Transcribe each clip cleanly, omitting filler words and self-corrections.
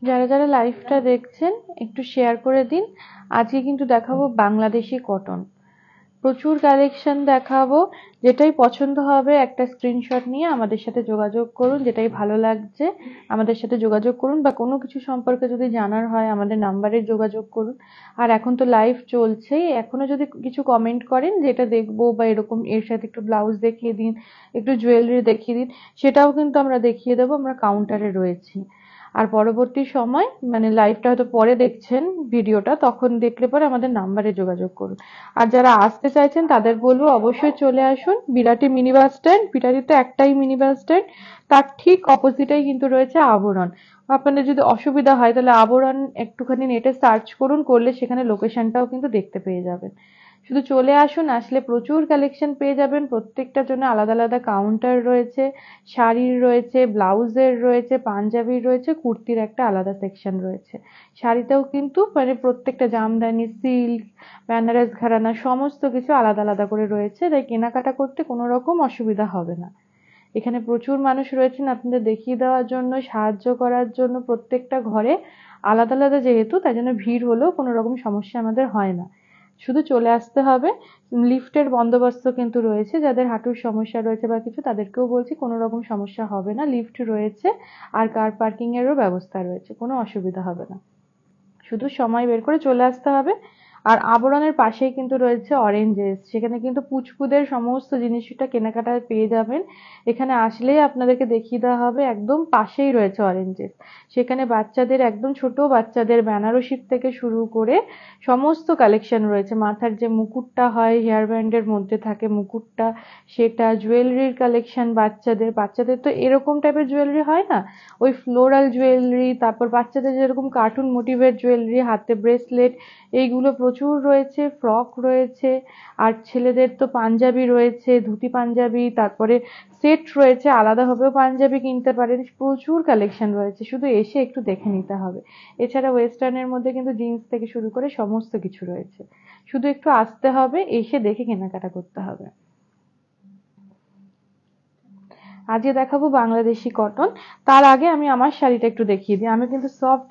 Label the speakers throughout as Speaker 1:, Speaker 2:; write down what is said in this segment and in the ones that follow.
Speaker 1: যারা যারা লাইভটা দেখছেন একটু শেয়ার করে দিন। আজকে কিন্তু দেখাবো বাংলাদেশি কটন, প্রচুর কালেকশন দেখাবো। যেটাই পছন্দ হবে একটা স্ক্রিনশট নিয়ে আমাদের সাথে যোগাযোগ করুন। যেটাই ভালো লাগছে আমাদের সাথে যোগাযোগ করুন, বা কোনো কিছু সম্পর্কে যদি জানার হয় আমাদের নাম্বারে যোগাযোগ করুন। আর এখন তো লাইভ চলছেই, এখনো যদি কিছু কমেন্ট করেন যেটা দেখবো বা এরকম এর সাথে একটু ব্লাউজ দেখিয়ে দিন, একটু জুয়েলারি দেখিয়ে দিন, সেটাও কিন্তু আমরা দেখিয়ে দেবো। আমরা কাউন্টারে রয়েছি। আর পরবর্তী সময় মানে লাইভটা হয়তো পরে দেখছেন ভিডিওটা, তখন দেখলে পরে আমাদের নাম্বারে যোগাযোগ করুন। আর যারা আসতে চাইছেন তাদের বলবো অবশ্যই চলে আসুন বিরাটি মিনি বাস স্ট্যান্ড। বিরাটিতে একটাই মিনি বাস স্ট্যান্ড, তার ঠিক অপোজিটেই কিন্তু রয়েছে আবরণ। আপনাদের যদি অসুবিধা হয় তাহলে আবরণ একটুখানি নেটে সার্চ করুন, করলে সেখানে লোকেশনটাও কিন্তু দেখতে পেয়ে যাবেন। শুধু চলে আসুন, আসলে প্রচুর কালেকশন পেয়ে যাবেন। প্রত্যেকটার জন্য আলাদা আলাদা কাউন্টার রয়েছে, শাড়ির রয়েছে, ব্লাউজের রয়েছে, পাঞ্জাবির রয়েছে, কুর্তির একটা আলাদা সেকশন রয়েছে। শাড়িতেও কিন্তু মানে প্রত্যেকটা জামদানি, সিল্ক, বেনারস ঘরানা সমস্ত কিছু আলাদা আলাদা করে রয়েছে, তাই কেনাকাটা করতে কোনো রকম অসুবিধা হবে না। এখানে প্রচুর মানুষ রয়েছেন আপনাদের দেখিয়ে দেওয়ার জন্য, সাহায্য করার জন্য। প্রত্যেকটা ঘরে আলাদা আলাদা যেহেতু, তাই জন্য ভিড় হলেও কোনো রকম সমস্যা আমাদের হয় না। শুধু চলে আসতে হবে। লিফটের বন্দোবস্ত কিন্তু রয়েছে, যাদের হাঁটুর সমস্যা রয়েছে বা কিছু, তাদেরকেও বলছি কোনো রকম সমস্যা হবে না। লিফট রয়েছে, আর কার পার্কিং এরও ব্যবস্থা রয়েছে, কোনো অসুবিধা হবে না। শুধু সময় বের করে চলে আসতে হবে। আর আবরণের পাশেই কিন্তু রয়েছে অরেঞ্জেস, সেখানে কিন্তু পুচকুদের সমস্ত জিনিসটা কেনাকাটায় পেয়ে যাবেন। এখানে আসলেই আপনাদেরকে দেখিয়ে দেওয়া হবে, একদম পাশেই রয়েছে অরেঞ্জেস। সেখানে বাচ্চাদের, একদম ছোট বাচ্চাদের বেনারসির থেকে শুরু করে সমস্ত কালেকশন রয়েছে। মাথার যে মুকুটটা হয়, হেয়ার ব্যান্ডের মধ্যে থাকে মুকুটটা, সেটা, জুয়েলারির কালেকশন বাচ্চাদের। বাচ্চাদের তো এরকম টাইপের জুয়েলারি হয় না, ওই ফ্লোরাল জুয়েলারি, তারপর বাচ্চাদের যেরকম কার্টুন মোটিভের জুয়েলারি, হাতে ব্রেসলেট, এইগুলো প্রচুর রয়েছে। ফ্রক রয়েছে, আর ছেলেদের তো পাঞ্জাবি রয়েছে, ধুতি পাঞ্জাবি, তারপরে সেট রয়েছে, আলাদাভাবেও পাঞ্জাবি কিনতে পারেন। প্রচুর কালেকশন রয়েছে, শুধু এসে একটু দেখে নিতে হবে। এছাড়া ওয়েস্টার্নের মধ্যে কিন্তু জিন্স থেকে শুরু করে সমস্ত কিছু রয়েছে, শুধু একটু আসতে হবে, এসে দেখে কেনাকাটা করতে হবে। আজকে দেখাবো বাংলাদেশি কটন। তার আগে আমি আমার শাড়িটা একটু দেখিয়ে দিই। আমি কিন্তু সফট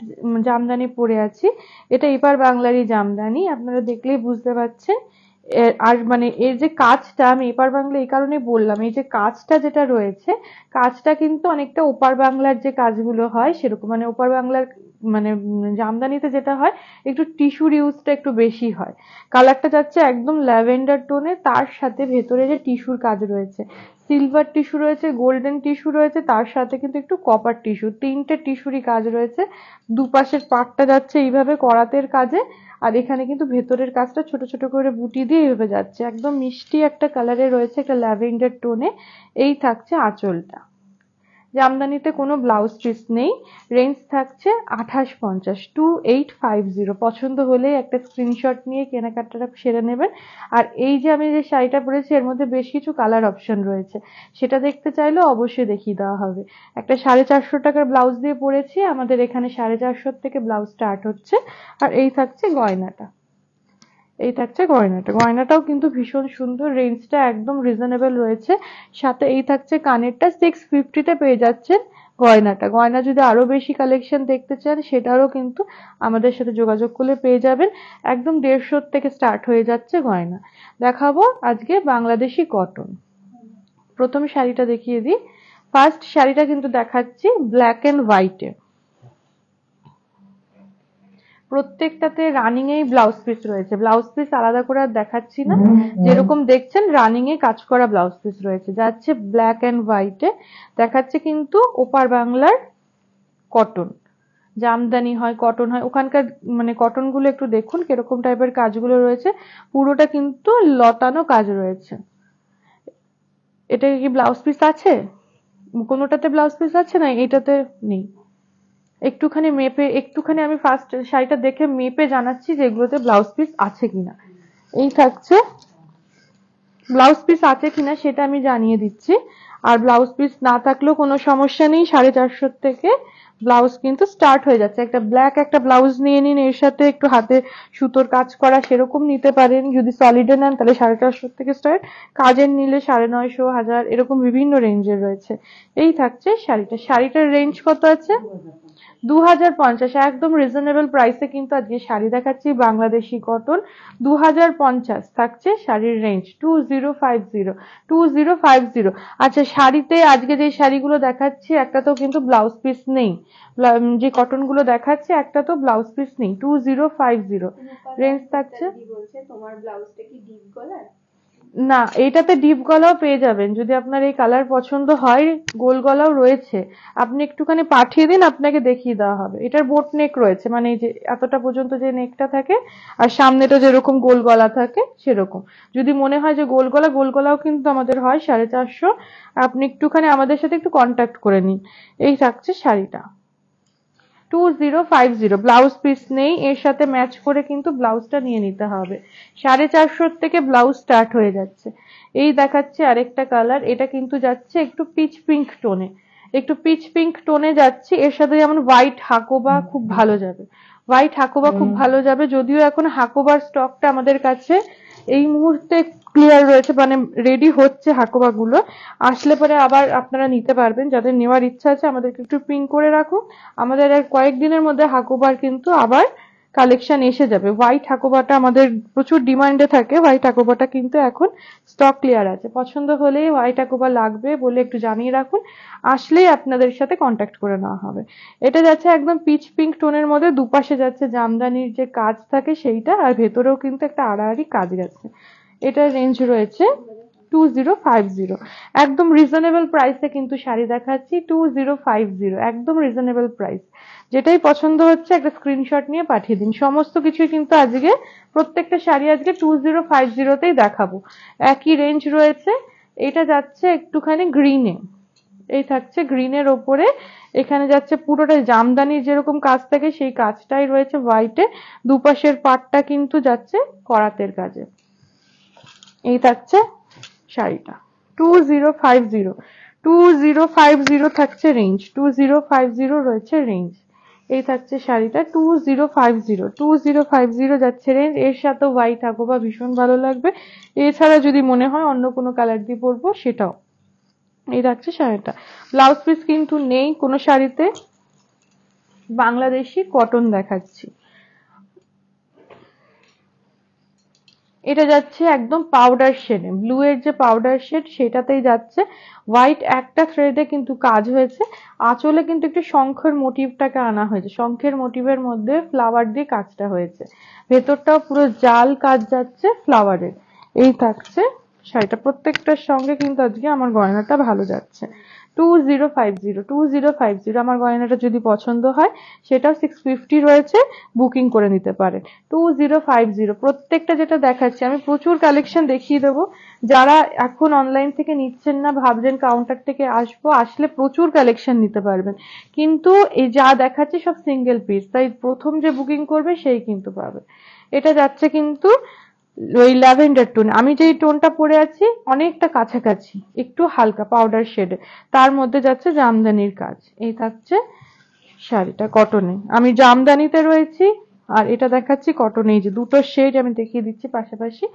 Speaker 1: জামদানি পরে আছি, এটা এপার বাংলারই জামদানি, আপনারা দেখলেই বুঝতে পারছেন। আর মানে এর যে কাজটা, আমি এপার বাংলা এই কারণে বললাম, এই যে কাজটা যেটা রয়েছে, কাজটা কিন্তু অনেকটা ওপার বাংলার যে কাজগুলো হয় সেরকম। মানে ওপার বাংলার মানে জামদানিতে যেটা হয়, একটু টিস্যুর ইউজটা একটু বেশি হয়। কালারটা যাচ্ছে একদম ল্যাভেন্ডার টোনে, তার সাথে ভেতরে যে টিস্যুর কাজ রয়েছে, সিলভার টিস্যু রয়েছে, গোল্ডেন টিস্যু রয়েছে, তার সাথে কিন্তু একটু কপার টিস্যু, তিনটে টিস্যুরই কাজ রয়েছে। দুপাশের পাটটা যাচ্ছে এইভাবে করাতের কাজে, আর এখানে কিন্তু ভেতরের কাজটা ছোট ছোট করে বুটি দিয়ে এইভাবে যাচ্ছে। একদম মিষ্টি একটা কালারে রয়েছে, একটা ল্যাভেন্ডার টোনে। এই থাকছে আঁচলটা। জামদানিতে কোনো ব্লাউজ পিস নেই। রেঞ্জ থাকছে 2850, 2850। পছন্দ হলে একটা স্ক্রিনশট নিয়ে কেনাকাটাটা সেরে নেবেন। আর এই যে আমি যে শাড়িটা পরেছি, এর মধ্যে বেশ কিছু কালার অপশন রয়েছে, সেটা দেখতে চাইলেও অবশ্যই দেখিয়ে দেওয়া হবে। একটা 450 টাকার ব্লাউজ দিয়ে পরেছি, আমাদের এখানে 450 থেকে ব্লাউজ স্টার্ট হচ্ছে। আর এই থাকছে গয়নাটা, এই থাকছে গয়নাটা। গয়নাটাও কিন্তু ভীষণ সুন্দর, রেঞ্জটা একদম রিজনেবল রয়েছে। সাথে এই থাকছে কানেরটা, 650-তে পেয়ে যাচ্ছেন গয়নাটা। গয়না যদি আরো বেশি কালেকশন দেখতে চান, সেটারও কিন্তু আমাদের সাথে যোগাযোগ করলে পেয়ে যাবেন। একদম 150 থেকে স্টার্ট হয়ে যাচ্ছে গয়না। দেখাবো আজকে বাংলাদেশি কটন। প্রথম শাড়িটা দেখিয়ে দিই। ফার্স্ট শাড়িটা কিন্তু দেখাচ্ছি ব্ল্যাক এন্ড হোয়াইটে। প্রত্যেকটাতে রানিং এই ব্লাউজ পিস রয়েছে, ব্লাউজ পিস আলাদা করে আর দেখাচ্ছি না, যেরকম দেখছেন রানিং এ কাজ করা ব্লাউজ পিস রয়েছে। যাচ্ছে ব্ল্যাক এন্ড হোয়াইটে, দেখাচ্ছে কিন্তু ওপার বাংলার কটন। জামদানি হয়, কটন হয়, ওখানকার মানে কটন গুলো একটু দেখুন কিরকম টাইপের কাজগুলো রয়েছে। পুরোটা কিন্তু লতানো কাজ রয়েছে। এটা কি ব্লাউজ পিস আছে? কোনোটাতে ব্লাউজ পিস আছে না, এটাতে নেই। একটুখানি মেপে, একটুখানি আমি ফার্স্ট শাড়িটা দেখে মেপে জানাচ্ছি যে এগুলোতে ব্লাউজ পিস আছে কিনা। এই থাকছে ব্লাউজ পিস আছে কিনা সেটা আমি জানিয়ে দিচ্ছি। আর ব্লাউজ পিস না থাকলেও কোনো সমস্যা নেই, 450 থেকে ব্লাউজ কিন্তু স্টার্ট হয়ে যাচ্ছে। একটা ব্ল্যাক একটা ব্লাউজ নিয়ে নিন, এর সাথে একটু হাতে সুতোর কাজ করা সেরকম নিতে পারেন। যদি সলিডে নেন তাহলে 450 থেকে স্টার্ট, কাজের নিলে 950, 1000 এরকম বিভিন্ন রেঞ্জের রয়েছে। এই থাকছে শাড়িটা। শাড়িটার রেঞ্জ কত আছে? 2050। একদম রিজনেবল প্রাইসে কিন্তু আজকে শাড়ি দেখাচ্ছি, বাংলাদেশি কটন। 2050 থাকছে শাড়ির রেঞ্জ, 2050। আচ্ছা, শাড়িতে আজকে যে শাড়িগুলো দেখাচ্ছি একটা তো কিন্তু ব্লাউজ পিস নেই, যে কটন গুলো দেখাচ্ছে একটা তো ব্লাউজ পিস নেই। 2050 রেঞ্জ থাকছে।
Speaker 2: তোমার ব্লাউজটা কি ডিপ গলার?
Speaker 1: না, এটাতে ডিপ গলাও পেয়ে যাবেন যদি আপনার এই কালার পছন্দ হয়। গোল গলাও রয়েছে, আপনি একটুখানি পাঠিয়ে দিন, আপনাকে দেখিয়ে দেওয়া হবে। এটার বোট নেক রয়েছে, মানে এই যে এতটা পর্যন্ত যে নেকটা থাকে আর সামনেটা যেরকম গোল গলা থাকে সেরকম। যদি মনে হয় যে গোল গলা, গোল গলাও কিন্তু আমাদের হয় 450। আপনি একটুখানি আমাদের সাথে একটু কন্ট্যাক্ট করে নিন। এই থাকছে শাড়িটা 2050। ব্লাউজ পিস নেই, এর সাথে ম্যাচ করে কিন্তু ব্লাউজটা নিয়ে নিতে হবে। 450 থেকে ব্লাউজ স্টার্ট হয়ে যাচ্ছে। এই দেখাচ্ছে আরেকটা কালার, এটা কিন্তু যাচ্ছে একটু পিচ পিঙ্ক টোনে, একটু পিচ পিঙ্ক টোনে যাচ্ছে। এর সাথে যেমন হোয়াইট হাকোবা খুব ভালো যাবে, হোয়াইট হাকোবা খুব ভালো যাবে। যদিও এখন হাকোবার স্টকটা আমাদের কাছে এই মুহূর্তে ক্লিয়ার রয়েছে, মানে রেডি হচ্ছে হাকোবা গুলো। আসলে পরে আবার আপনারা নিতে পারবেন, যাদের নেওয়ার ইচ্ছা আছে আমাদেরকে একটু পিং করে রাখুন। আমাদের আর কয়েকদিনের মধ্যে হাকোবার কিন্তু আবার কালেকশন এসে যাবে। হোয়াইট হাকোবাটা আমাদের প্রচুর ডিমান্ডে থাকে, হোয়াইট হাকোবাটা কিন্তু এখন স্টক ক্লিয়ার আছে। পছন্দ হলেই হোয়াইট হাকোবা লাগবে বলে একটু জানিয়ে রাখুন, আসলেই আপনাদের সাথে কন্ট্যাক্ট করে নেওয়া হবে। এটা যাচ্ছে একদম পিচ পিঙ্ক টোনের মধ্যে, দুপাশে যাচ্ছে জামদানির যে কাজ থাকে সেইটা, আর ভেতরেও কিন্তু একটা আড়াআড়ি কাজ গেছে। এটার রেঞ্জ রয়েছে 2050। একদম রিজনেবল প্রাইসে কিন্তু শাড়ি দেখাচ্ছি, 2050 একদম রিজনেবল প্রাইস। যেটাই পছন্দ হচ্ছে একটা স্ক্রিনশট নিয়ে পাঠিয়ে দিন। সমস্ত কিছুই কিন্তু আজকে প্রত্যেকটা শাড়ি আজকে 2050তেই দেখাবো। একই রেঞ্জ রয়েছে। এটা যাচ্ছে একটুখানি গ্রিনে, এই থাকছে গ্রিনের ওপরে। এখানে যাচ্ছে পুরোটা জামদানির যেরকম কাজ থাকে সেই কাজটাই রয়েছে হোয়াইটে। দুপাশের পাটটা কিন্তু যাচ্ছে করাতের কাজে। এই থাকছে শাড়িটা 2050। 2050 থাকছে রেঞ্জ, 2050 রয়েছে রেঞ্জ। এই থাকছে শাড়িটা 2050 যাচ্ছে রেঞ্জ। এর সাথে হোয়াইট হাকোবা ভীষণ ভালো লাগবে। এছাড়া যদি মনে হয় অন্য কোনো কালার দিয়ে পরবো সেটাও। এই থাকছে শাড়িটা। ব্লাউজ পিস কিন্তু নেই কোনো শাড়িতে, বাংলাদেশি কটন দেখাচ্ছি। এটা যাচ্ছে একদম পাউডার শেডে, ব্লু এর যে পাউডার শেড সেটাতেই যাচ্ছে। হোয়াইট একটা থ্রেডে কিন্তু কাজ হয়েছে। আঁচলে কিন্তু একটু শঙ্খের মোটিভটাকে আনা হয়েছে, শঙ্খের মোটিভের মধ্যে ফ্লাওয়ার দিয়ে কাজটা হয়েছে। ভেতরটাও পুরো জাল কাজ যাচ্ছে ফ্লাওয়ারের। এই থাকছে শাড়িটা। প্রত্যেকটার সঙ্গে কিন্তু আজকে আমার গয়নাটা ভালো যাচ্ছে। 2050 আমার গয়নাটা যদি পছন্দ হয় সেটাও 650 রয়েছে, বুকিং করে নিতে পারেন। 2050 প্রত্যেকটা যেটা দেখাচ্ছি আমি প্রচুর কালেকশন দেখিয়ে দেবো। যারা এখন অনলাইন থেকে নিচ্ছেন না, ভাবছেন কাউন্টার থেকে আসবো, আসলে প্রচুর কালেকশন নিতে পারবেন। কিন্তু এই যা দেখাচ্ছি সব সিঙ্গেল পিস, তাই প্রথম যে বুকিং করবে সেই কিন্তু পাবে। এটা যাচ্ছে কিন্তু ওই ল্যাভেন্ডার টোন, আমি যেই টোনটা পরে আছি অনেকটা কাছাকাছি, একটু হালকা পাউডার শেডে, তার মধ্যে যাচ্ছে জামদানির কাজ। এই থাকছে শাড়িটা কটনে, আমি জামদানিতে রয়েছি আর এটা দেখাচ্ছি কটনে। এই যে দুটো শেড আমি দেখিয়ে দিচ্ছি পাশাপাশি।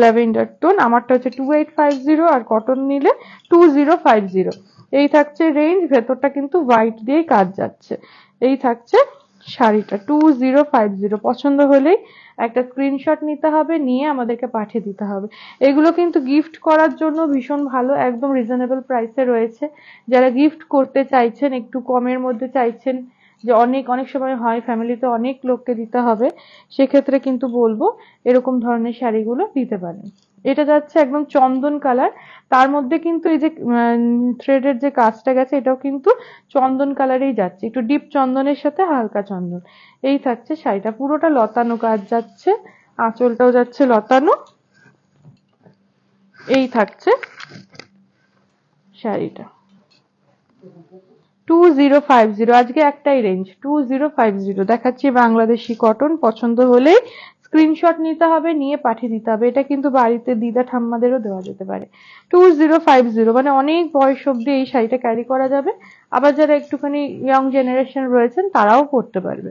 Speaker 1: ল্যাভেন্ডার টোন আমারটা হচ্ছে 2850 আর কটন নিলে 2050। এই থাকছে রেঞ্জ। ভেতরটা কিন্তু হোয়াইট দিয়ে কাজ যাচ্ছে। এই থাকছে শাড়িটা 2050। পছন্দ হলেই একটা স্ক্রিনশট নিতে হবে, নিয়ে আমাদেরকে পাঠিয়ে দিতে হবে। এগুলো কিন্তু গিফট করার জন্য ভীষণ ভালো, একদম রিজনেবল প্রাইসে রয়েছে। যারা গিফট করতে চাইছেন, একটু কমের মধ্যে চাইছেন, যে অনেক অনেক সময় হয় ফ্যামিলিতে অনেক লোককে দিতে হবে, সেক্ষেত্রে কিন্তু বলবো এরকম ধরনের শাড়িগুলো দিতে পারেন। এটা যাচ্ছে একদম চন্দন কালার, তার মধ্যে কিন্তু এই যে থ্রেডের যে কাজটা গেছে এটাও কিন্তু চন্দন কালারেই যাচ্ছে, একটু ডিপ চন্দনের সাথে হালকা চন্দন। এই থাকছে শাড়িটা, পুরোটা লতানো কাজ যাচ্ছে, আঁচলটাও যাচ্ছে লতানো। এই থাকছে শাড়িটা 2050। আজকে একটাই রেঞ্জ 2050 দেখাচ্ছি, বাংলাদেশি কটন। পছন্দ হলেই স্ক্রিনশট নিতে হবে, নিয়ে পাঠিয়ে দিতে হবে। এটা কিন্তু বাড়িতে দিদা ঠাম্মাদেরও দেওয়া যেতে পারে। 2050, মানে অনেক বয়স অব্দি এই শাড়িটা ক্যারি করা যাবে। আবার যারা একটুখানি ইয়ং জেনারেশন রয়েছেন তারাও পরতে পারবে।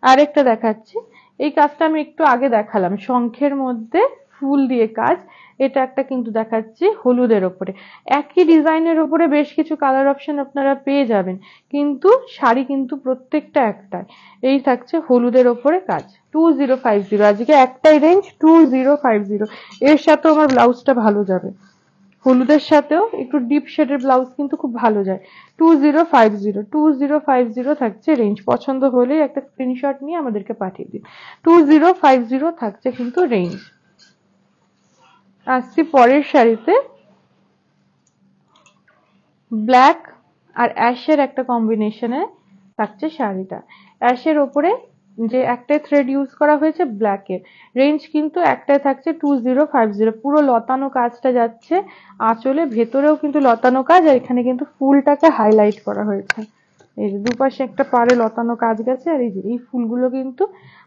Speaker 1: আরেকটা দেখাচ্ছি, এই কাজটা আমি একটু আগে দেখালাম, শঙ্খের মধ্যে ফুল দিয়ে কাজ। এটা একটা কিন্তু দেখাচ্ছি হলুদের ওপরে, একই ডিজাইনের ওপরে বেশ কিছু কালার অপশন আপনারা পেয়ে যাবেন, কিন্তু শাড়ি কিন্তু প্রত্যেকটা একটাই। এই থাকছে হলুদের ওপরে কাজ, 2050। আজকে একটাই রেঞ্জ 2050। এর সাথে আমার ব্লাউজটা ভালো যাবে, হলুদের সাথেও একটু ডিপ শেডের ব্লাউজ কিন্তু খুব ভালো যায়। 2050 থাকছে রেঞ্জ। পছন্দ হলে একটা স্ক্রিনশট নিয়ে আমাদেরকে পাঠিয়ে দিন। 2050 থাকছে কিন্তু রেঞ্জ। আসছি পরের শাড়িতে, ব্ল্যাক আর অ্যাশের একটা কম্বিনেশনে থাকছে শাড়িটা। অ্যাশের ওপরে যে একটাই থ্রেড ইউজ করা হয়েছে ব্ল্যাকের, রেঞ্জ কিন্তু একটাই থাকছে 2050। পুরো লতানো কাজটা যাচ্ছে আঁচলে, ভেতরেও কিন্তু লতানো কাজ, আর এখানে কিন্তু ফুলটাকে হাইলাইট করা হয়েছে। এই যে দুপাশে একটা পাড়ে লতানো কাজ গেছে, আর এই যে এই ফুলগুলো কিন্তু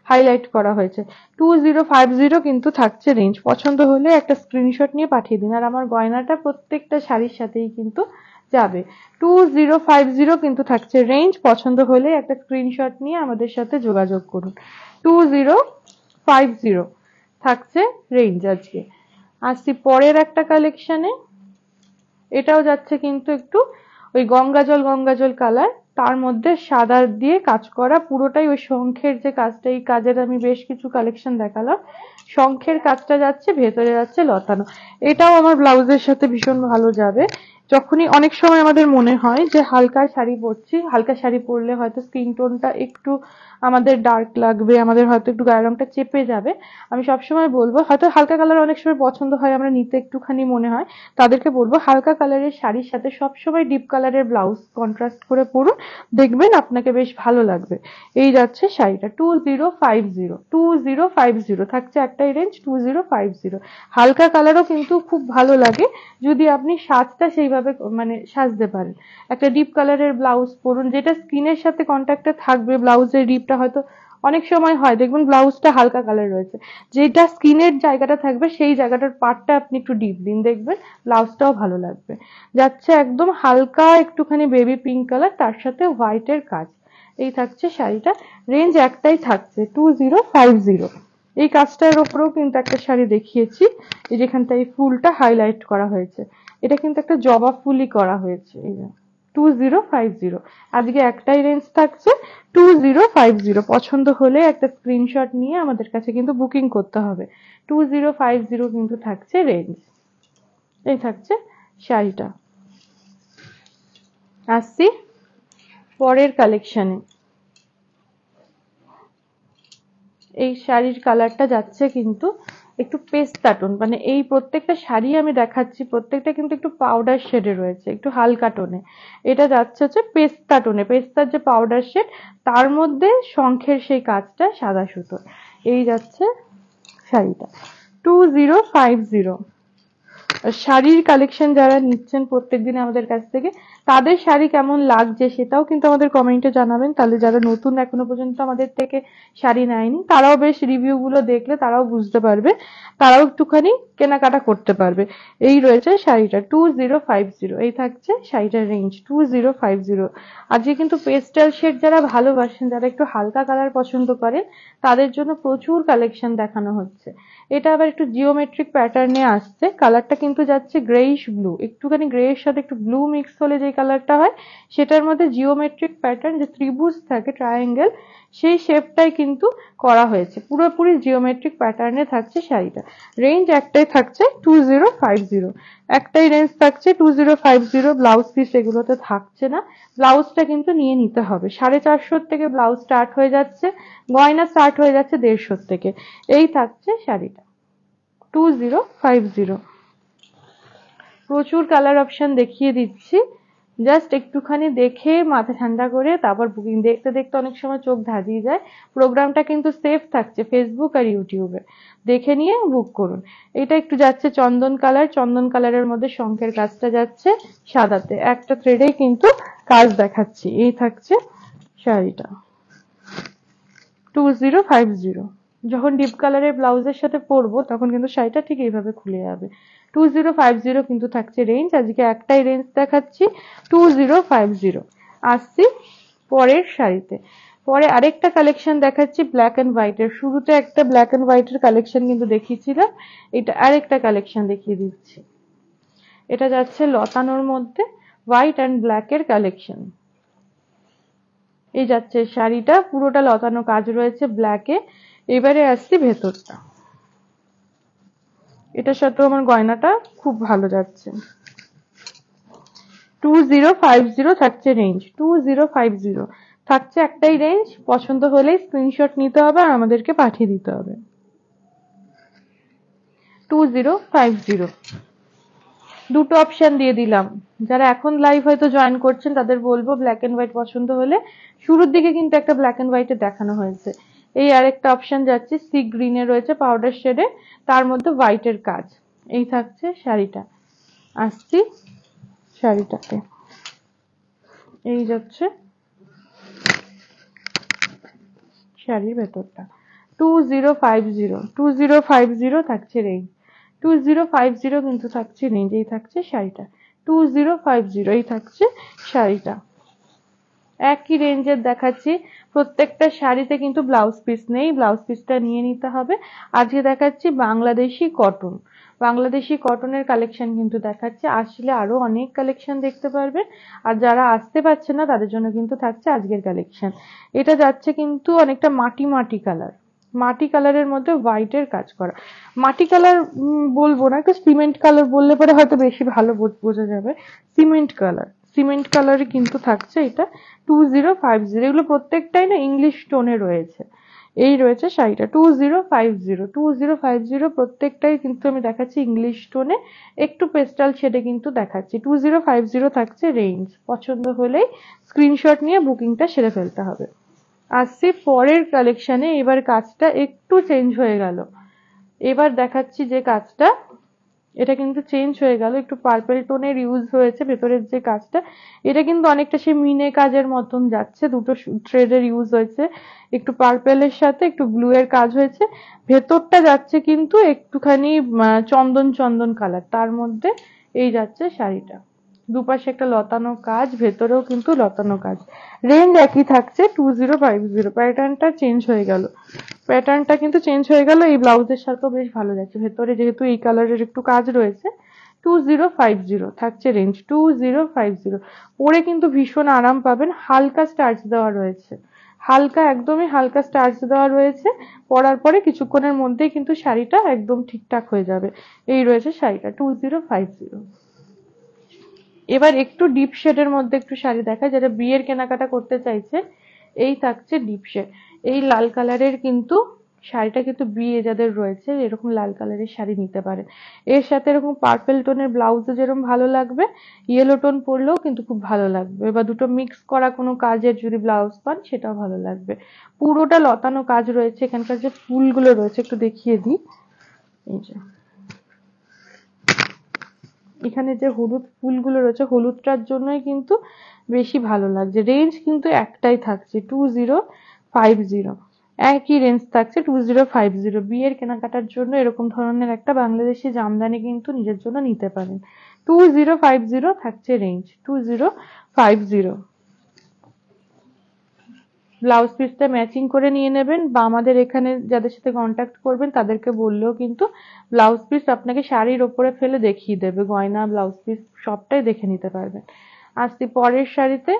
Speaker 1: হাইলাইট করা হয়েছে। 2050 কিন্তু থাকছে রেঞ্জ। পছন্দ হলে একটা স্ক্রিনশট নিয়ে পাঠিয়ে দিন। আর আমার গয়নাটা প্রত্যেকটা শাড়ির সাথেই কিন্তু যাবে। 2050 কিন্তু থাকছে রেঞ্জ। পছন্দ হলে একটা স্ক্রিনশট নিয়ে আমাদের সাথে যোগাযোগ করুন। 2050 থাকছে রেঞ্জ আজকে। আসছি পরের একটা কালেকশনে, এটাও যাচ্ছে কিন্তু একটু ওই গঙ্গাজল কালার, তার মধ্যে সাদা দিয়ে কাজ করা, পুরোটাই ওই শঙ্খের যে কাজটা, এই কাজের আমি বেশ কিছু কালেকশন দেখালাম। শঙ্খের কাজটা যাচ্ছে, ভেতরে যাচ্ছে লতানো। এটাও আমার ব্লাউজের সাথে ভীষণ ভালো যাবে। যখনই অনেক সময় আমাদের মনে হয় যে হালকা শাড়ি পরছি, হালকা শাড়ি পরলে হয়তো স্কিন টোনটা একটু আমাদের ডার্ক লাগবে, আমাদের হয়তো একটু গায়ের রংটা চেপে যাবে, আমি সবসময় বলবো, হয়তো হালকা কালার অনেক সময় পছন্দ হয়, আমরা নিতে একটুখানি মনে হয়, তাদেরকে বলবো হালকা কালারের শাড়ির সাথে সবসময় ডিপ কালারের ব্লাউজ কন্ট্রাস্ট করে পরুন, দেখবেন আপনাকে বেশ ভালো লাগবে। এই যাচ্ছে শাড়িটা 2050 থাকছে একটাই রেঞ্জ 2050। হালকা কালারও কিন্তু খুব ভালো লাগে যদি আপনি সাজটা সেইভাবে মানে সাজতে পারেন। একটা ডিপ কালারের ব্লাউজ পরুন, যেটা স্কিনের সাথে কন্ট্যাক্টে থাকবে, ব্লাউজের ডিপটা হয়তো অনেক সময় হয় দেখবেন ব্লাউজটা হালকা কালার রয়েছে, যেটা স্কিনের জায়গাটা থাকবে সেই জায়গাটার পার্টটা আপনি একটু ডিপ দিন, দেখবেন ব্লাউজটাও ভালো লাগবে। যাচ্ছে একদম হালকা একটুখানি বেবি পিঙ্ক কালার, তার সাথে হোয়াইটের কাজ। এই থাকছে শাড়িটা, রেঞ্জ একটাই থাকছে 2050। এই কাজটার ওপরেও কিন্তু একটা শাড়ি দেখিয়েছি, এই যেখানটা এই ফুলটা হাইলাইট করা হয়েছে, এটা কিন্তু একটা জবা ফুলই করা হয়েছে। এই যে 2050 আজকে একটাই রেঞ্জ থাকছে 2050। পছন্দ হলে একটা স্ক্রিনশট নিয়ে আমাদের কাছে কিন্তু বুকিং করতে হবে। 2050 কিন্তু থাকছে রেঞ্জ। এই থাকছে শাড়িটা। আসছি পরের কালেকশনে, এই শাড়ির কালারটা যাচ্ছে কিন্তু একটু পেস্তা টোন, মানে এই প্রত্যেকটা শাড়ি আমি দেখাচ্ছি প্রত্যেকটা কিন্তু একটু পাউডার শেডে রয়েছে, একটু হালকা টোনে। এটা যাচ্ছে হচ্ছে পেস্তা টোনে, পেস্তার যে পাউডার শেড তার মধ্যে শঙ্খের সেই কাজটা সাদা সুতো। এই যাচ্ছে শাড়িটা 2050। শাড়ির কালেকশন যারা নিচ্ছেন প্রত্যেকদিন আমাদের কাছ থেকে, তাদের শাড়ি কেমন লাগছে সেটাও কিন্তু আমাদের কমেন্টে জানাবেন। তাহলে যারা নতুন এখনো পর্যন্ত আমাদের থেকে শাড়ি নেয়নি, তারাও বেশ রিভিউ গুলো দেখলে তারাও বুঝতে পারবে, তারাও একটুখানি কেনাকাটা করতে পারবে। এই রয়েছে শাড়িটা 2050। এই থাকছে শাড়িটার রেঞ্জ 2050। আজকে কিন্তু পেস্টাল শেড যারা ভালোবাসেন, যারা একটু হালকা কালার পছন্দ করেন, তাদের জন্য প্রচুর কালেকশন দেখানো হচ্ছে। এটা আবার একটু জিওমেট্রিক প্যাটার্নে আসছে, কালারটা কিন্তু যাচ্ছে গ্রেইশ ব্লু, একটুখানি গ্রে এর সাথে একটু ব্লু মিক্স হলে যে কালারটা হয়, সেটার মধ্যে জিওমেট্রিক প্যাটার্ন, যে ত্রিভুজ থাকে ট্রায়াঙ্গেল, সেই শেপটাই কিন্তু করা হয়েছে। পুরোপুরি জিওমেট্রিক প্যাটার্নে থাকছে শাড়িটা। রেঞ্জ একটাই থাকছে 2050। একটাই রেঞ্জ থাকছে 2050। ব্লাউজ পিস এগুলোতে থাকছে না, ব্লাউজটা কিন্তু নিয়ে নিতে হবে। 450 থেকে ব্লাউজ স্টার্ট হয়ে যাচ্ছে, গয়না স্টার্ট হয়ে যাচ্ছে 150 থেকে। এই থাকছে শাড়িটা 2050। প্রচুর কালার অপশন দেখিয়ে দিচ্ছি, জাস্ট একটুখানি দেখে মাথা ঠান্ডা করে তারপর বুকিং। দেখতে দেখতে অনেক সময় চোখ ধাঁধিয়ে যায়। প্রোগ্রামটা কিন্তু সেফ থাকছে ফেসবুক আর ইউটিউবে, দেখে নিয়ে বুক করুন। এটা একটু যাচ্ছে চন্দন কালার, চন্দন কালারের মধ্যে শঙ্খের কাজটা যাচ্ছে সাদাতে, একটা থ্রেডেই কিন্তু কাজ দেখাচ্ছি। এই থাকছে শাড়িটা 2050। যখন ডিপ কালারের ব্লাউজের সাথে পরবো তখন কিন্তু শাড়িটা ঠিক এইভাবে খুলে যাবে। 2050 কিন্তু থাকছে রেঞ্জ, আজকে একটাই রেঞ্জ দেখাচ্ছি 2050। আসছি পরের শাড়িতে। পরে আরেকটা কালেকশন দেখাচ্ছি ব্ল্যাক এন্ড হোয়াইটের। শুরুতে একটা ব্ল্যাক এন্ড হোয়াইটের কালেকশন কিন্তু দেখিয়েছিলাম, এটা আরেকটা কালেকশন দেখিয়ে দিচ্ছি। এটা যাচ্ছে লতানোর মধ্যে হোয়াইট অ্যান্ড ব্ল্যাক এর কালেকশন। এই যাচ্ছে শাড়িটা, পুরোটা লতানো কাজ রয়েছে ব্ল্যাকে। এবারে আসছি ভেতরটা, এটার সাথেও আমার গয়নাটা খুব ভালো যাচ্ছে। 2050 থাকছে রেঞ্জ, 2050 থাকছে একটাই রেঞ্জ। পছন্দ হলেই স্ক্রিনশট নিতে হবে আর আমাদেরকে পাঠিয়ে দিতে হবে। 2050 দুটো অপশন দিয়ে দিলাম। যারা এখন লাইভ হয়তো জয়েন করছেন তাদের বলবো ব্ল্যাক এন্ড হোয়াইট পছন্দ হলে, শুরুর দিকে কিন্তু একটা ব্ল্যাক এন্ড হোয়াইটে দেখানো হয়েছে। এই আরেকটা অপশন যাচ্ছে সি গ্রিনে রয়েছে পাউডার শেডে, তার মধ্যে হোয়াইটের কাজ। এই থাকছে শাড়িটা। আসছি শাড়িটাতে, এই যাচ্ছে শাড়ির ভেতরটা 2050 থাকছে রেঞ্জ, 2050 কিন্তু থাকছে রেঞ্জ। এই থাকছে শাড়িটা 2050, এই থাকছে শাড়িটা। একই রেঞ্জের দেখাচ্ছি, প্রত্যেকটা শাড়িতে কিন্তু ব্লাউজ পিস নেই, ব্লাউজ পিসটা নিয়ে নিতে হবে। আজকে দেখাচ্ছি বাংলাদেশি কটন, বাংলাদেশি কটনের কালেকশন কিন্তু দেখাচ্ছে। আসলে আরো অনেক কালেকশন দেখতে পারবেন, আর যারা আসতে পারছে না তাদের জন্য কিন্তু থাকছে আজকের কালেকশন। এটা যাচ্ছে কিন্তু অনেকটা মাটি মাটি কালার, মাটি কালারের মধ্যে হোয়াইটের কাজ করা। মাটি কালার বলবো না, একটা সিমেন্ট কালার বললে পরে হয়তো বেশি ভালো বোঝা যাবে। সিমেন্ট কালার, সিমেন্ট কালারে কিন্তু থাকছে এটা 2050। এগুলো প্রত্যেকটাই না ইংলিশ টোনে রয়েছে। এই রয়েছে শাড়িটা 2050 প্রত্যেকটাই কিন্তু আমি দেখাচ্ছি ইংলিশ টোনে, একটু পেস্টাল শেডে কিন্তু দেখাচ্ছি। 2050 থাকছে রেঞ্জ। পছন্দ হলেই স্ক্রিনশট নিয়ে বুকিংটা সেরে ফেলতে হবে। আসছি পরের কালেকশনে। এবার কাজটা একটু চেঞ্জ হয়ে গেল। এবার দেখাচ্ছি যে কাজটা, এটা কিন্তু চেঞ্জ হয়ে গেল, একটু পার্পল টোনের ইউজ হয়েছে ভেতরের যে কাজটা। এটা কিন্তু অনেকটা সেই মিনে কাজের মতন যাচ্ছে, দুটো থ্রেডের ইউজ হয়েছে, একটু পার্পেলের সাথে একটু ব্লু এর কাজ হয়েছে। ভেতরটা যাচ্ছে কিন্তু একটুখানি চন্দন চন্দন কালার, তার মধ্যে এই যাচ্ছে শাড়িটা। দুপাশে একটা লতানো কাজ, ভেতরেও কিন্তু লতানো কাজ। রেঞ্জ একই থাকছে 2050। প্যাটার্নটা চেঞ্জ হয়ে গেল, প্যাটার্নটা কিন্তু চেঞ্জ হয়ে গেল। এই ব্লাউজের সাথেও বেশ ভালো যাচ্ছে, ভেতরে যেহেতু এই কালারের একটু কাজ রয়েছে। 2050 থাকছে রেঞ্জ, 2050 পরে কিন্তু ভীষণ আরাম পাবেন। হালকা স্টার্চ দেওয়া রয়েছে, হালকা একদমই হালকা স্টার্চ দেওয়া রয়েছে। পরার পরে কিছুক্ষণের মধ্যেই কিন্তু শাড়িটা একদম ঠিকঠাক হয়ে যাবে। এই রয়েছে শাড়িটা 2050। এবার একটু ডিপ শেডের মধ্যে একটু শাড়ি দেখায়, যারা বিয়ের কেনাকাটা করতে চাইছে। এই থাকছে ডিপ শেড, এই লাল কালারের কিন্তু শাড়িটা কিন্তু বিয়ে যাদের রয়েছে এরকম লাল কালারের শাড়ি নিতে পারেন। এর সাথে এরকম পার্পল টোনের ব্লাউজ যেরকম ভালো লাগবে, ইয়েলো টোন পরলেও কিন্তু খুব ভালো লাগবে, বা দুটো মিক্স করা কোনো কাজের যদি ব্লাউজ পান সেটাও ভালো লাগবে। পুরোটা লতানো কাজ রয়েছে। এখানকার যে ফুলগুলো রয়েছে একটু দেখিয়ে দিই। এই যে এখানে যে হলুদ ফুলগুলো রয়েছে, হলুদটার জন্যই কিন্তু বেশি ভালো লাগছে। রেঞ্জ কিন্তু একটাই থাকছে 2050, একই রেঞ্জ থাকছে 2050। বিয়ের কেনাকাটার জন্য এরকম ধরনের একটা বাংলাদেশি জামদানি কিন্তু নিজের জন্য নিতে পারেন। 2050 থাকছে রেঞ্জ, 2050। ব্লাউজ পিসটা ম্যাচিং করে নিয়ে নেবেন, বা আমাদের এখানে যাদের সাথে কন্ট্যাক্ট করবেন তাদেরকে বললেও কিন্তু ব্লাউজ পিস আপনাকে শাড়ির ওপরে ফেলে দেখিয়ে দেবে, গয়না ব্লাউজ পিস সবটাই দেখে নিতে পারবেন। আসছি পরের শাড়িতে,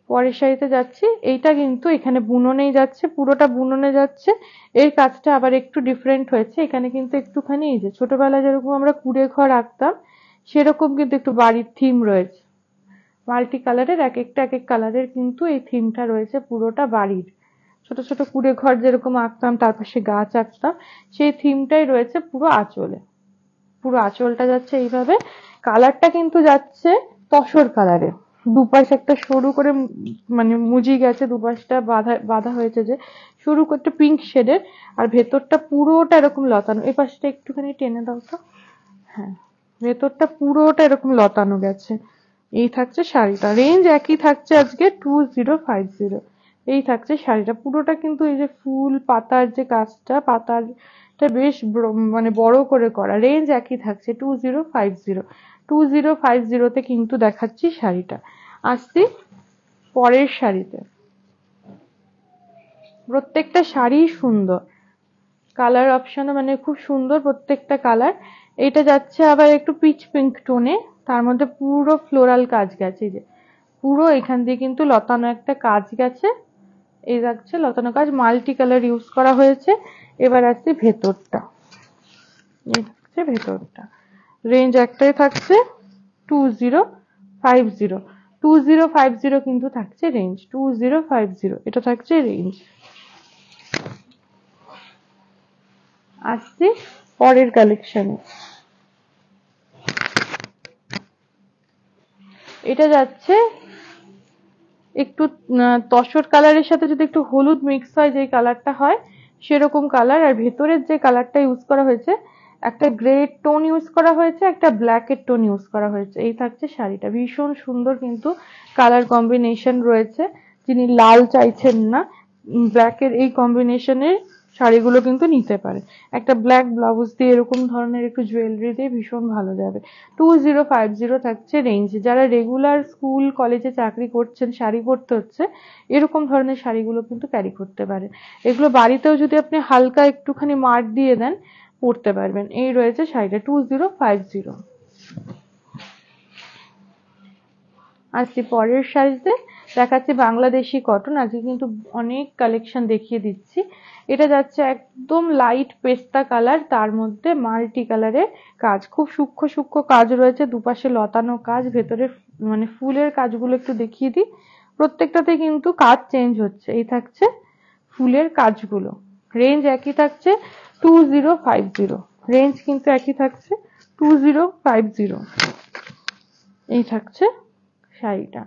Speaker 1: পরের শাড়িতে যাচ্ছি। এইটা কিন্তু এখানে বুননেই যাচ্ছে, পুরোটা বুননে যাচ্ছে। এর কাজটা আবার একটু ডিফারেন্ট হয়েছে, এখানে কিন্তু একটুখানি এই যে ছোটবেলায় যেরকম আমরা কুড়ে ঘর আঁকতাম সেরকম কিন্তু একটু বাড়ির থিম রয়েছে। মাল্টি কালারের এক এক কালারের কিন্তু এই থিমটা রয়েছে পুরোটা বাড়ির। ছোট ছোট কুড়ে ঘর যেরকম আঁকতাম, তার পাশে গাছ আঁকতাম, সেই থিমটাই রয়েছে পুরো আঁচলে। পুরো আঁচলটা যাচ্ছে এইভাবে। কালারটা কিন্তু যাচ্ছে তসর কালারে, দুপাশে একটা সরু করে মানে মুজি গেছে, দুপাশটা বাঁধা বাঁধা হয়েছে যে সরু করে একটা পিঙ্ক শেডের, আর ভেতরটা পুরোটা এরকম লতানো। এই পাশটা একটুখানি টেনে দাও তো, হ্যাঁ, ভেতরটা পুরোটা এরকম লতানো গেছে। এই থাকছে শাড়িটা। রেঞ্জ একই থাকছে আজকে 2050। এই থাকছে শাড়িটা। পুরোটা কিন্তু এই যে ফুল পাতার যে কাজটা, পাতারটা বেশ মানে বড় করে করা। রেঞ্জ একই থাকছে 2050। 2050 তে কিন্তু দেখাচ্ছি শাড়িটা। আসছি পরের শাড়িতে। প্রত্যেকটা শাড়ি সুন্দর, কালার অপশনও মানে খুব সুন্দর প্রত্যেকটা কালার। এটা যাচ্ছে আবার একটু পিচ পিঙ্ক টোনে, তার মধ্যে পুরো ফ্লোরাল কাজ গেছে। এই যে পুরো এখান দিয়ে কিন্তু লতানো একটা কাজ গেছে, এই যাচ্ছে লতানো কাজ, মাল্টি কালার ইউজ করা হয়েছে। এবার আসছি ভেতরটা, এই থাকছে ভেতরটা। রেঞ্জ একটাই থাকছে 2050। 2050 কিন্তু থাকছে রেঞ্জ, 2050 এটা থাকছে রেঞ্জ। আসছি পরের কালেকশনে। এটা যাচ্ছে একটু তসর কালারের সাথে যদি একটু হলুদ মিক্স হয়, যে কালারটা হয় সেরকম কালার। আর ভেতরের যে কালারটা ইউজ করা হয়েছে, একটা গ্রে টোন ইউজ করা হয়েছে, একটা ব্ল্যাকের টোন ইউজ করা হয়েছে। এই থাকছে শাড়িটা, ভীষণ সুন্দর কিন্তু কালার কম্বিনেশন রয়েছে। যিনি লাল চাইছেন না, ব্ল্যাকের এই কম্বিনেশনের শাড়িগুলো কিন্তু নিতে পারে। একটা ব্ল্যাক ব্লাউজ দিয়ে এরকম ধরনের একটু জুয়েলারি দিয়ে ভীষণ ভালো যাবে। 2050 থাকছে রেঞ্জ। যারা রেগুলার স্কুল কলেজে চাকরি করছেন, শাড়ি পরতে হচ্ছে, এরকম ধরনের শাড়িগুলো কিন্তু ক্যারি করতে পারেন। এগুলো বাড়িতেও যদি আপনি হালকা একটুখানি মার দিয়ে দেন, পরতে পারবেন। এই রয়েছে শাড়িটা 2050। আসছি পরের শাড়িতে, দেখাচ্ছি বাংলাদেশি কটন। আজকে কিন্তু অনেক কালেকশন দেখিয়ে দিচ্ছি। এটা যাচ্ছে একদম লাইট পেস্তা কালার, তার মধ্যে মাল্টি কালারের কাজ, খুব সূক্ষ্ম সূক্ষ্ম কাজ রয়েছে, দুপাশে লতানো কাজ, ভেতরে মানে ফুলের কাজগুলো একটু দেখিয়ে দিই। প্রত্যেকটাতে কিন্তু কাজ চেঞ্জ হচ্ছে। এই থাকছে ফুলের কাজগুলো। রেঞ্জ একই থাকছে 2050। রেঞ্জ কিন্তু একই থাকছে 2050। এই থাকছে শাড়িটা,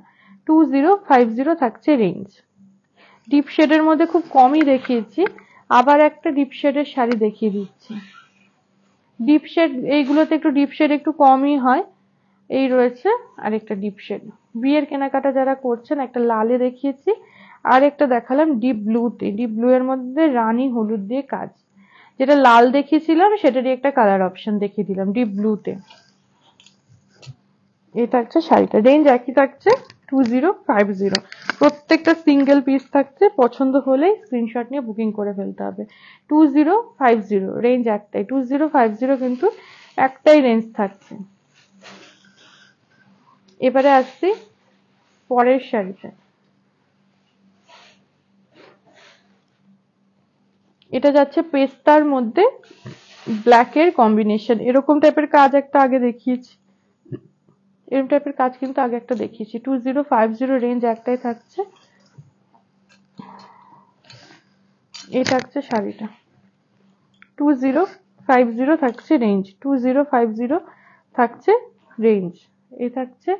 Speaker 1: 2050 থাকছে রেঞ্জ। ডিপ শেডের মধ্যে খুব কমই দেখিয়েছি, আবার একটা ডিপ শেডের শাড়ি দেখিয়ে দিচ্ছি। ডিপ শেড এইগুলোতে একটু ডিপ শেড একটু কমই হয়। এই রয়েছে আরেকটা ডিপ শেড। বিয়ের কেনাকাটা যারা করছেন, একটা লালে দেখিয়েছি, আর একটা দেখালাম ডিপ ব্লুতে। ডিপ ব্লু এর মধ্যে রানী হলুদ দিয়ে কাজ। যেটা লাল দেখিয়েছিলাম সেটারই একটা কালার অপশন দেখিয়ে দিলাম ডিপ ব্লুতে। এই থাকছে শাড়িটা, রেঞ্জ একই থাকছে 2050। প্রত্যেকটা সিঙ্গেল পিস থাকছে, পছন্দ হলেই স্ক্রিনশট নিয়ে বুকিং করে ফেলতে হবে। 2050 রেঞ্জ একটাই, 2050 কিন্তু একটাই রেঞ্জ থাকছে। এবারে আসছি পরের শাড়িতে। এটা যাচ্ছে পেস্তার মধ্যে ব্ল্যাকের কম্বিনেশন, এরকম টাইপের কাজ একটা আগে দেখিয়েছি, এরকম টাইপের কাজ কিন্তু আগে একটা দেখিয়েছি। 2050 রেঞ্জ একটাই থাকছে। এই থাকছে শাড়িটা, 2050 থাকছে রেঞ্জ, 2050 থাকছে রেঞ্জ। এই থাকছে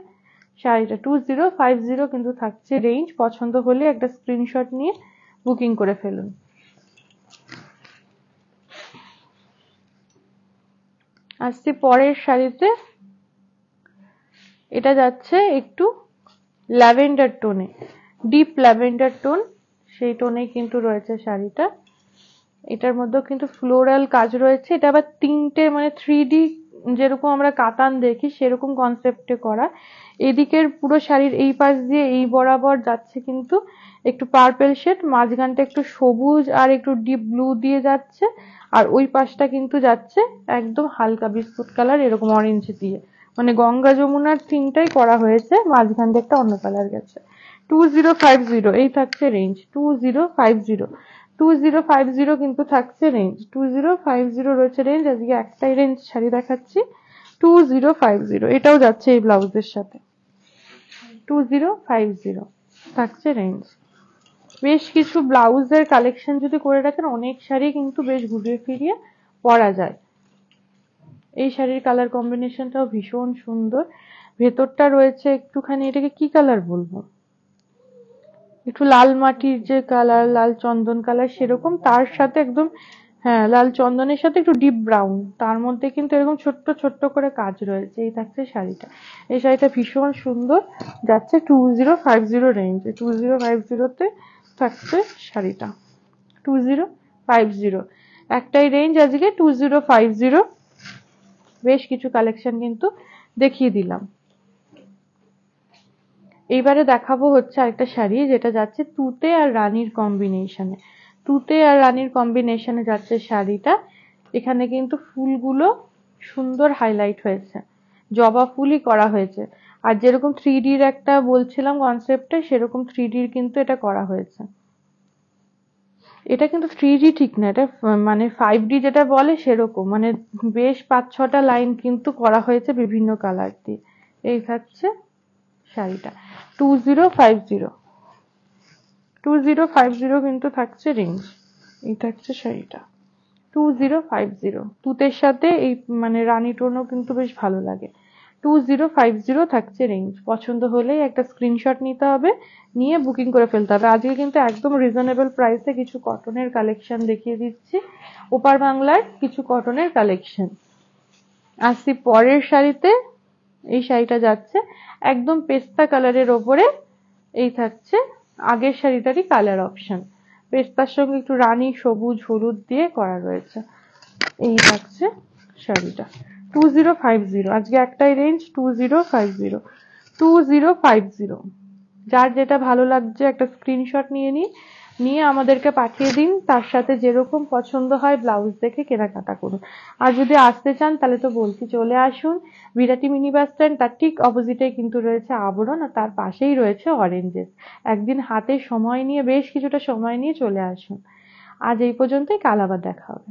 Speaker 1: শাড়িটা 2050 কিন্তু থাকছে রেঞ্জ। পছন্দ হলে একটা স্ক্রিনশট নিয়ে বুকিং করে ফেলুন। আসছি পরের শাড়িতে। এটা যাচ্ছে একটু ল্যাভেন্ডার টোনে, ডিপ ল্যাভেন্ডার টোন, সেই টোনে কিন্তু রয়েছে শাড়িটা। এটার মধ্যেও কিন্তু ফ্লোরাল কাজ রয়েছে। এটা আবার তিনটে মানে 3D, যেরকম আমরা কাতান দেখি সেরকম কনসেপ্টে করা। এদিকের পুরো শাড়ির এই পাশ দিয়ে এই বরাবর যাচ্ছে কিন্তু একটু পার্পেল শেড, মাঝখানটা একটু সবুজ আর একটু ডিপ ব্লু দিয়ে যাচ্ছে, আর ওই পাশটা কিন্তু যাচ্ছে একদম হালকা বিস্কুট কালার, এরকম অরেঞ্জ দিয়ে, মানে গঙ্গা যমুনার থিমটাই করা হয়েছে, মাঝখান দিয়ে একটা অন্য কালার গেছে। 2050 এই থাকছে রেঞ্জ, 2050। 2050 কিন্তু থাকছে রেঞ্জ, 2050 রয়েছে রেঞ্জ। আজকে একটাই রেঞ্জ শাড়ি দেখাচ্ছি, 2050। এটাও যাচ্ছে এই ব্লাউজের সাথে, 2050 থাকছে রেঞ্জ। বেশ কিছু ব্লাউজের কালেকশন যদি করে রাখেন, অনেক শাড়ি কিন্তু বেশ ঘুরিয়ে ফিরিয়ে পরা যায়। এই শাড়ির কালার কম্বিনেশনটাও ভীষণ সুন্দর। ভেতরটা রয়েছে একটুখানি, এটাকে কি কালার বলবো, একটু লাল মাটির যে কালার, লাল চন্দন কালার সেরকম, তার সাথে একদম, হ্যাঁ লাল চন্দনের সাথে একটু ডিপ ব্রাউন, তার মধ্যে কিন্তু এরকম ছোট্ট ছোট্ট করে কাজ রয়েছে। এই থাকছে শাড়িটা, এই শাড়িটা ভীষণ সুন্দর, যাচ্ছে 2050 রেঞ্জে। 2050 তে থাকছে শাড়িটা 2050। একটাই রেঞ্জ আজকে 2050। বেশ কিছু কালেকশন কিন্তু দেখিয়ে দিলাম। এইবারে দেখাবো হচ্ছে আরেকটা শাড়ি যেটা যাচ্ছে তুতে আর রানীর কম্বিনেশনে। তুতে আর রানীর কম্বিনেশনে যাচ্ছে শাড়িটা। এখানে কিন্তু ফুলগুলো সুন্দর হাইলাইট হয়েছে, জবা ফুলই করা হয়েছে। আর যেরকম 3Dর একটা বলছিলাম কনসেপ্টে, সেরকম 3Dর কিন্তু এটা করা হয়েছে। এটা কিন্তু 3D ঠিক না, এটা মানে 5D যেটা বলে সেরকম, মানে বেশ 5-6টা লাইন কিন্তু করা হয়েছে বিভিন্ন কালার দিয়ে। এই থাকছে শাড়িটা 2050। 2050 কিন্তু থাকছে রেঞ্জ। এই থাকছে শাড়িটা 2050। তুতের সাথে এই মানে রানী টোনও কিন্তু বেশ ভালো লাগে। 2050 থাকছে রেঞ্জ। পছন্দ হলেই একটা স্ক্রিনশট নিতে হবে, নিয়ে বুকিং করে ফেলতে হবে। আজকে কিন্তু একদম রিজনেবল প্রাইসে কিছু কটনের কালেকশন দেখিয়ে দিচ্ছি, ওপার বাংলার কিছু কটনের কালেকশন। আসছি পরের শাড়িতে। এই শাড়িটা যাচ্ছে একদম পেস্তা কালারের ওপরে। এই থাকছে আগের শাড়িটারই কালার অপশন, পেস্তার সঙ্গে একটু রানী সবুজ হলুদ দিয়ে করা রয়েছে। এই থাকছে শাড়িটা 2050। আজকে একটাই রেঞ্জ 2050। 2050। যার যেটা ভালো লাগছে একটা স্ক্রিনশট নিয়ে আমাদেরকে পাঠিয়ে দিন। তার সাথে যেরকম পছন্দ হয় ব্লাউজ দেখে কেনাকাটা করুন। আর যদি আসতে চান তাহলে তো বলছি চলে আসুন। বিরাটি মিনি বাস স্ট্যান্ড, তার ঠিক অপোজিটেই কিন্তু রয়েছে আবরণ, আর তার পাশেই রয়েছে অরেঞ্জেস। একদিন হাতে সময় নিয়ে, বেশ কিছুটা সময় নিয়ে চলে আসুন। আজ এই পর্যন্তই, কাল আবার দেখা হবে।